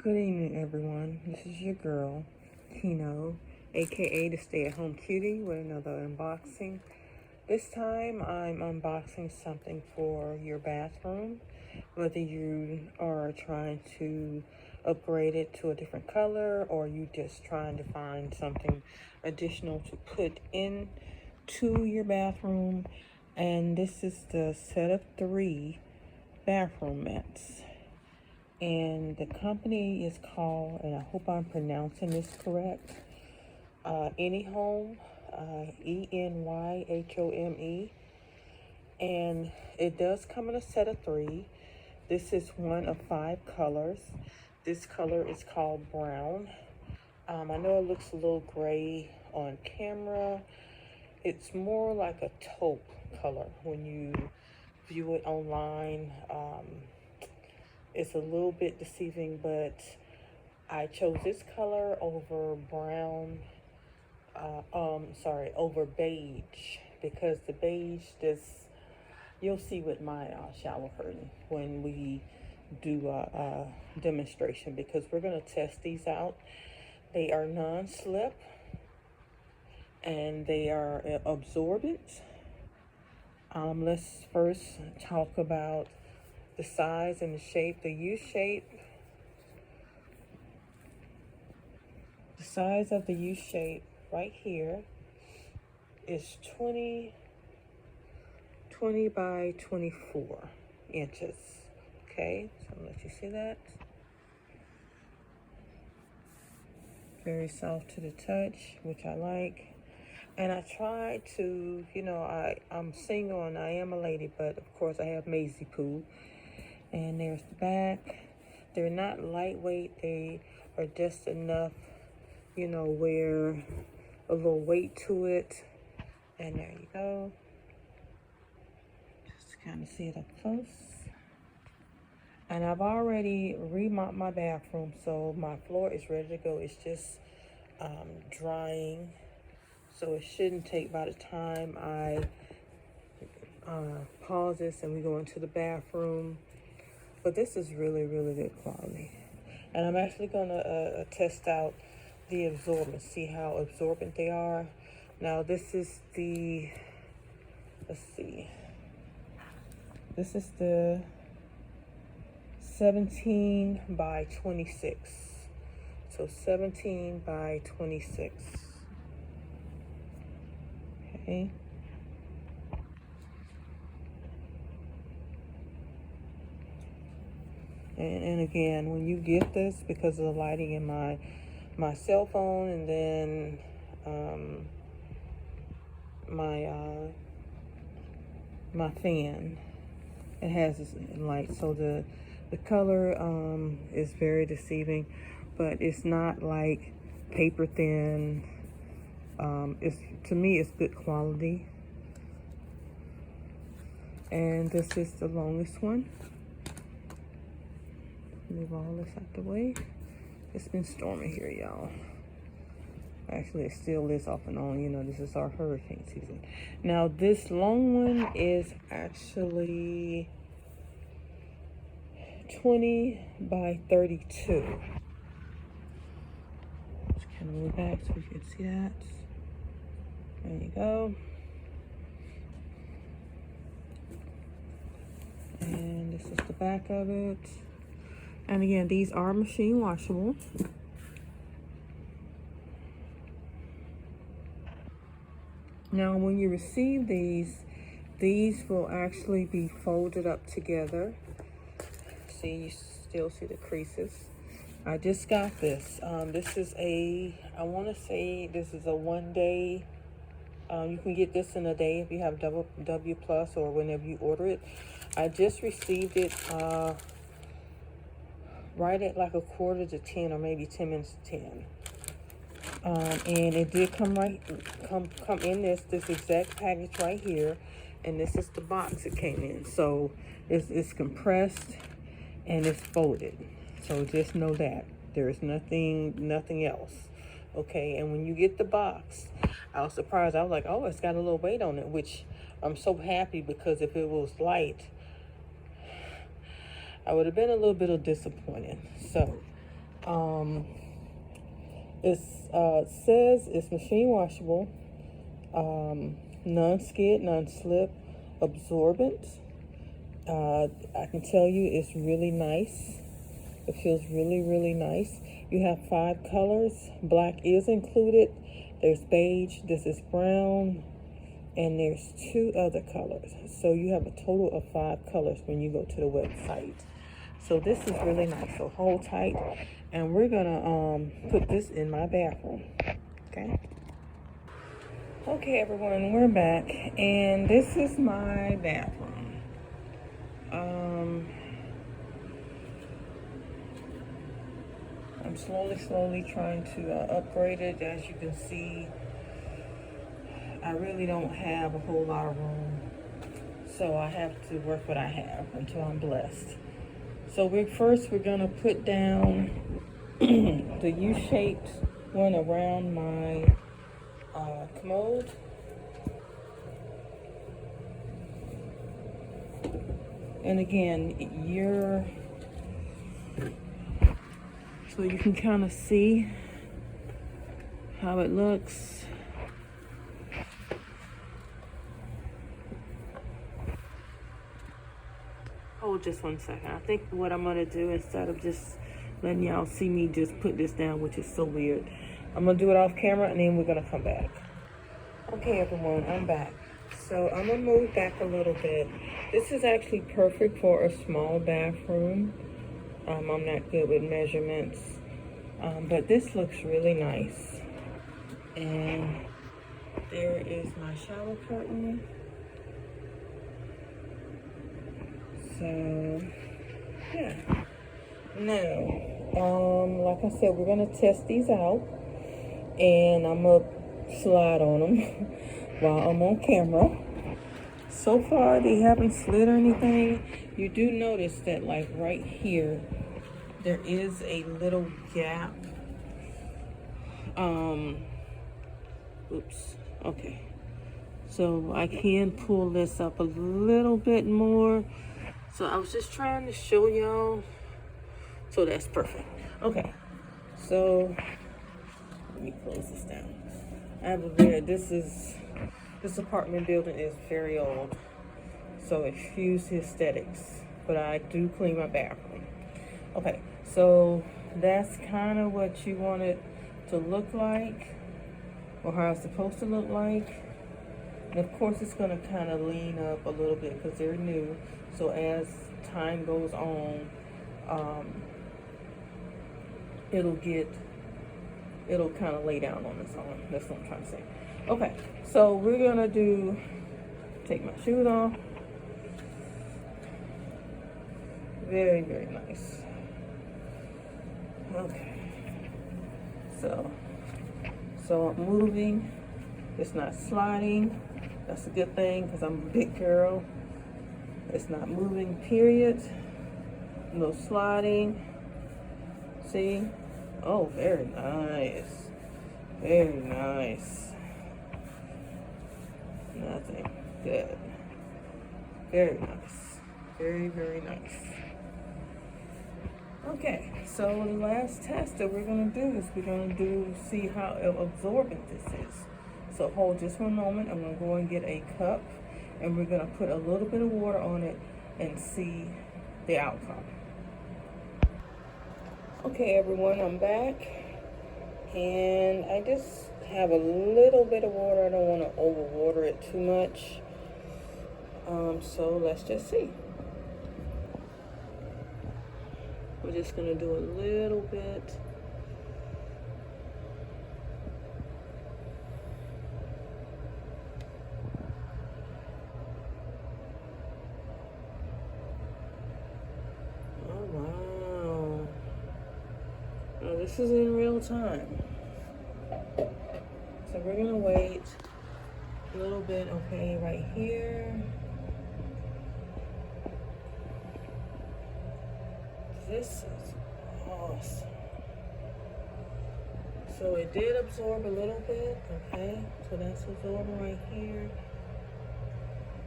Good evening, everyone. This is your girl, Kino, aka the Stay-at-Home Cutie, with another unboxing. This time, I'm unboxing something for your bathroom, whether you are trying to upgrade it to a different color or you just trying to find something additional to put into your bathroom. And this is the set of 3 bathroom mats. And the company is called, and I hope I'm pronouncing this correct, Enyhom, Enyhome. And it does come in a set of 3. This is one of 5 colors. This color is called brown. I know it looks a little gray on camera. It's more like a taupe color when you view it online. It's a little bit deceiving, but I chose this color over brown, over beige, because the beige, you'll see with my shower curtain when we do a demonstration, because we're going to test these out. They are non-slip and they are absorbent. Let's first talk about the size and the shape. The U-shape, the size of the U-shape right here is 20 by 24 inches. Okay, so I'll let you see that. Very soft to the touch, which I like. And I try to, I'm single and I am a lady, but of course I have Maisie Poo. And there's the back. They're not lightweight. They are just enough, where a little weight to it. And there you go. Just to kind of see it up close. And I've already remopped my bathroom, so my floor is ready to go. It's just drying. So it shouldn't take, by the time I pause this and we go into the bathroom. But this is really, really good quality. And I'm actually going to test out the absorbent, see how absorbent they are. Now, this is the, let's see. This is the 17 by 26. So 17 by 26. Okay. And again, when you get this, because of the lighting in my cell phone, and then my fan, it has this light, so the color is very deceiving, but it's not like paper thin. To me, it's good quality. And this is the longest one. Move all this out the way. It's been stormy here, y'all. Actually, it still is off and on. This is our hurricane season. Now, this long one is actually 20 by 32. Just kind of move back so you can see that. There you go. And this is the back of it. And again, these are machine washable. Now, when you receive these will actually be folded up together. See, you still see the creases. I just got this. This is I want to say this is a 1-day. You can get this in a day if you have W Plus or whenever you order it. I just received it right at like 9:45 or maybe 10 minutes to 10. And it did come in this exact package right here, and this is the box it came in. So it's compressed and it's folded. So just know that there's nothing else. Okay, and when you get the box, I was surprised. I was like, oh, it's got a little weight on it, which I'm so happy, because if it was light, I would have been a little bit disappointed. So It says it's machine washable, non-skid, non-slip, absorbent. I can tell you it's really nice. It feels really, really nice. You have 5 colors. Black is included. There's beige, this is brown, and there's 2 other colors. So you have a total of 5 colors when you go to the website. So this is really nice. So hold tight, and we're gonna put this in my bathroom. Okay. Okay, everyone, we're back, and this is my bathroom. I'm slowly trying to upgrade it. As you can see, I really don't have a whole lot of room, so I have to work what I have until I'm blessed. So we're gonna put down the U-shaped one around my commode. And again, so you can kind of see how it looks. Hold just 1 second. I think what I'm gonna do, instead of just letting y'all see me just put this down, which is so weird, I'm gonna do it off camera and then we're gonna come back. Okay, everyone, I'm back. So I'm gonna move back a little bit. This is actually perfect for a small bathroom. I'm not good with measurements, but this looks really nice. And there is my shower curtain. So yeah. Now, like I said, we're gonna test these out, and I'm gonna slide on them while I'm on camera. So far, they haven't slid or anything. You do notice that, like right here, there is a little gap. Oops. Okay. So I can pull this up a little bit more. So I was just trying to show y'all. So that's perfect. Okay. So let me close this down. I have this apartment building is very old, so excuse the aesthetics, but I do clean my bathroom. Okay, so that's kind of what you want it to look like, or how it's supposed to look like. And of course it's going to kind of lean up a little bit because they're new, so as time goes on, it'll kind of lay down on its own. That's what I'm trying to say. Okay, so we're gonna take my shoes off. Very, very nice. Okay, so I'm moving. It's not sliding. That's a good thing because I'm a big girl. It's not moving, period. No sliding. See? Oh, very nice. Very nice. Nothing. Good. Very nice. Very, very nice. Okay, so the last test that we're going to do is see how absorbent this is. So hold just 1 moment. I'm going to go and get a cup, and we're going to put a little bit of water on it and see the outcome. Okay, everyone, I'm back, and I just have a little bit of water. I don't want to overwater it too much. So let's just see. We're just going to do a little bit. Oh, wow. Now, this is in real time. So we're going to wait a little bit, okay, right here. This is awesome. So it did absorb a little bit, okay? So that's absorbing right here.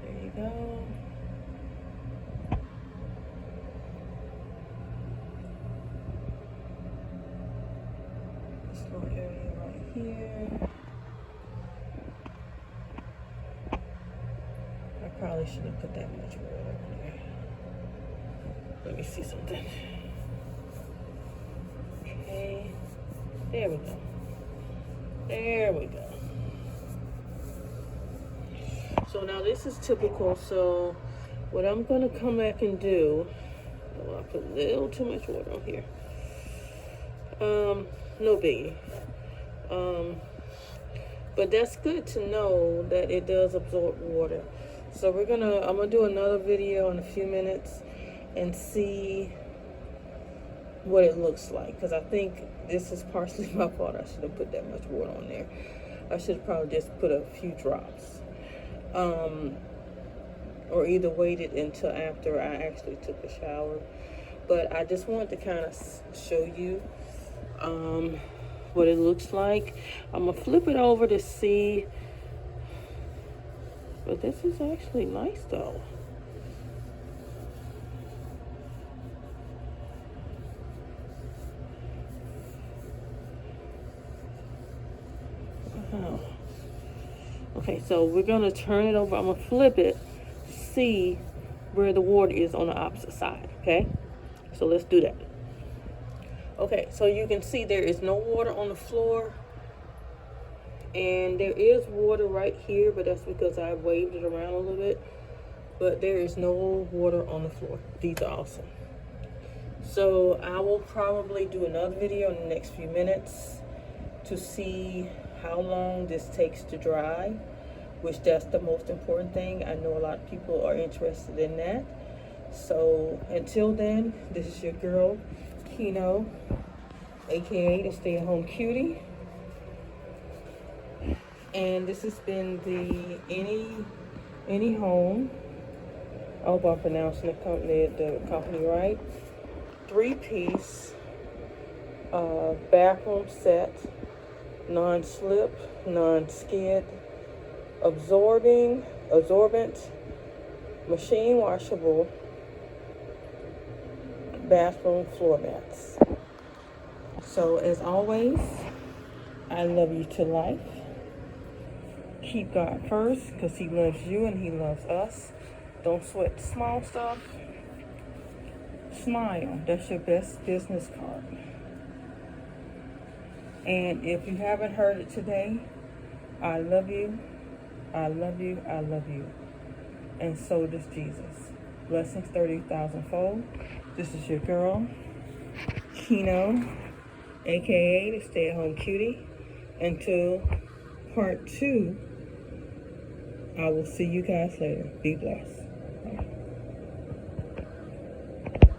There you go. little area right here. I probably shouldn't put that much water on there. Let me see something. Okay, there we go. There we go. So now this is typical. So what I'm gonna come back and do, oh, I put a little too much water on here. No biggie. But that's good to know that it does absorb water. So I'm gonna do another video in a few minutes and see what it looks like, because I think this is partially my fault. I should have put that much water on there. I should have probably just put a few drops, or either waited until after I actually took a shower. But I just wanted to kind of show you what it looks like. I'm gonna flip it over to see, but this is actually nice though. Wow. Okay, so we're gonna turn it over. I'm gonna flip it, see where the water is on the opposite side. Okay, so let's do that. Okay, so you can see there is no water on the floor, and there is water right here, but that's because I waved it around a little bit. But there is no water on the floor. These are awesome. So I will probably do another video in the next few minutes to see how long this takes to dry, which that's the most important thing. I know a lot of people are interested in that. So until then, this is your girl, Kino, aka the stay-at-home cutie, and this has been the Enyhom. I hope I'm pronouncing the company right. 3-piece bathroom set, non-slip, non-skid, absorbent, machine washable bathroom floor mats. So as always, I love you to life. Keep God first, because he loves you and he loves us. Don't sweat the small stuff. Smile. That's your best business card. And if you haven't heard it today, I love you. I love you. I love you. And so does Jesus. Blessings 30,000-fold. This is your girl, Kino, aka the stay-at-home cutie. Until part 2, I will see you guys later. Be blessed.